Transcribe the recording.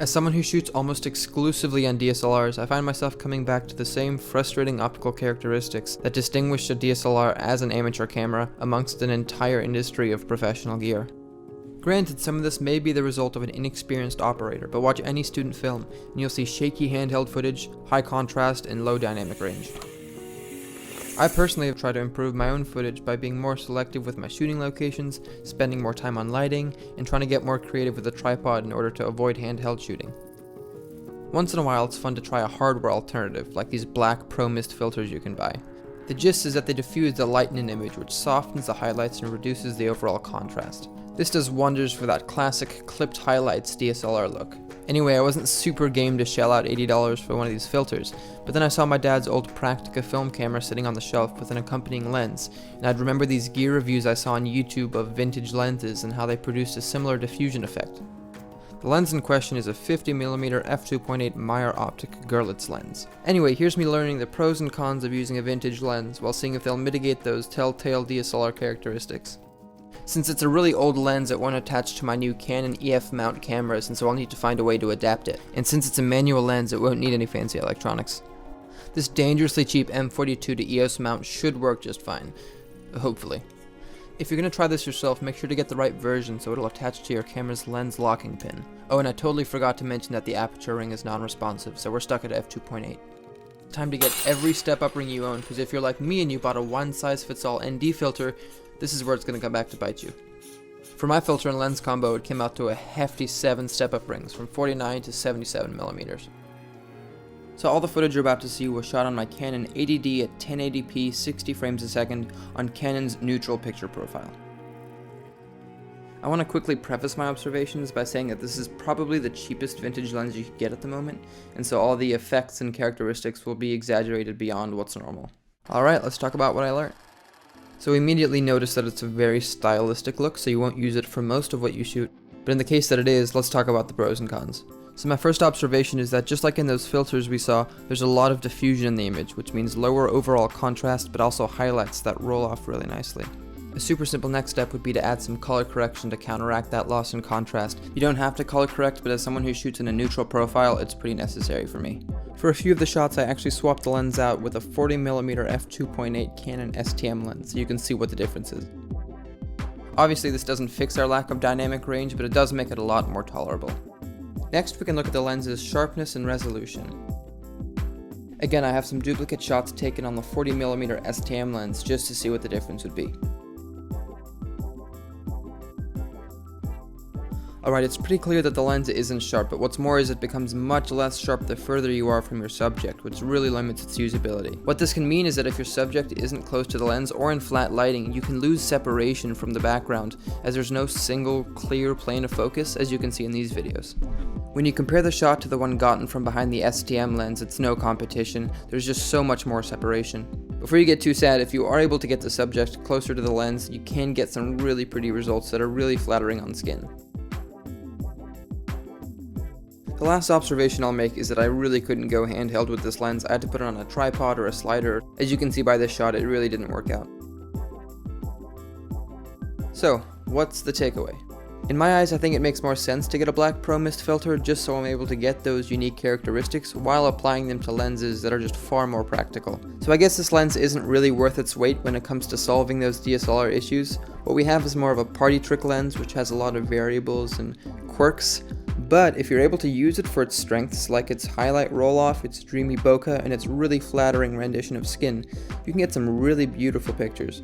As someone who shoots almost exclusively on DSLRs, I find myself coming back to the same frustrating optical characteristics that distinguish a DSLR as an amateur camera amongst an entire industry of professional gear. Granted, some of this may be the result of an inexperienced operator, but watch any student film and you'll see shaky handheld footage, high contrast, and low dynamic range. I personally have tried to improve my own footage by being more selective with my shooting locations, spending more time on lighting, and trying to get more creative with a tripod in order to avoid handheld shooting. Once in a while it's fun to try a hardware alternative, like these black pro mist filters you can buy. The gist is that they diffuse the light in an image, which softens the highlights and reduces the overall contrast. This does wonders for that classic clipped highlights DSLR look. Anyway, I wasn't super game to shell out $80 for one of these filters, but then I saw my dad's old Praktica film camera sitting on the shelf with an accompanying lens, and I'd remember these gear reviews I saw on YouTube of vintage lenses and how they produced a similar diffusion effect. The lens in question is a 50mm f2.8 Meyer Optic Görlitz lens. Anyway, here's me learning the pros and cons of using a vintage lens while seeing if they'll mitigate those telltale DSLR characteristics. Since it's a really old lens, it won't attach to my new Canon EF mount cameras, and so I'll need to find a way to adapt it. And since it's a manual lens, it won't need any fancy electronics. This dangerously cheap M42 to EOS mount should work just fine. Hopefully. If you're going to try this yourself, make sure to get the right version so it'll attach to your camera's lens locking pin. Oh, and I totally forgot to mention that the aperture ring is non-responsive, so we're stuck at f2.8. Time to get every step-up ring you own, because if you're like me and you bought a one-size-fits-all ND filter, this is where it's going to come back to bite you. For my filter and lens combo, it came out to a hefty 7 step-up rings, from 49 to 77mm. So all the footage you're about to see was shot on my Canon 80D at 1080p 60 frames a second on Canon's neutral picture profile. I want to quickly preface my observations by saying that this is probably the cheapest vintage lens you could get at the moment, and so all the effects and characteristics will be exaggerated beyond what's normal. Alright, let's talk about what I learned. So immediately notice that it's a very stylistic look, so you won't use it for most of what you shoot. But in the case that it is, let's talk about the pros and cons. So my first observation is that just like in those filters we saw, there's a lot of diffusion in the image, which means lower overall contrast but also highlights that roll off really nicely. A super simple next step would be to add some color correction to counteract that loss in contrast. You don't have to color correct, but as someone who shoots in a neutral profile, it's pretty necessary for me. For a few of the shots, I actually swapped the lens out with a 40mm f2.8 Canon STM lens, so you can see what the difference is. Obviously this doesn't fix our lack of dynamic range, but it does make it a lot more tolerable. Next we can look at the lens's sharpness and resolution. Again, I have some duplicate shots taken on the 40mm STM lens just to see what the difference would be. Alright, it's pretty clear that the lens isn't sharp, but what's more is it becomes much less sharp the further you are from your subject, which really limits its usability. What this can mean is that if your subject isn't close to the lens or in flat lighting, you can lose separation from the background, as there's no single clear plane of focus, as you can see in these videos. When you compare the shot to the one gotten from behind the STM lens, it's no competition, there's just so much more separation. Before you get too sad, if you are able to get the subject closer to the lens, you can get some really pretty results that are really flattering on skin. The last observation I'll make is that I really couldn't go handheld with this lens. I had to put it on a tripod or a slider. As you can see by this shot, it really didn't work out. So, what's the takeaway? In my eyes, I think it makes more sense to get a black Pro Mist filter just so I'm able to get those unique characteristics while applying them to lenses that are just far more practical. So I guess this lens isn't really worth its weight when it comes to solving those DSLR issues. What we have is more of a party trick lens which has a lot of variables and quirks. But if you're able to use it for its strengths, like its highlight roll-off, its dreamy bokeh, and its really flattering rendition of skin, you can get some really beautiful pictures.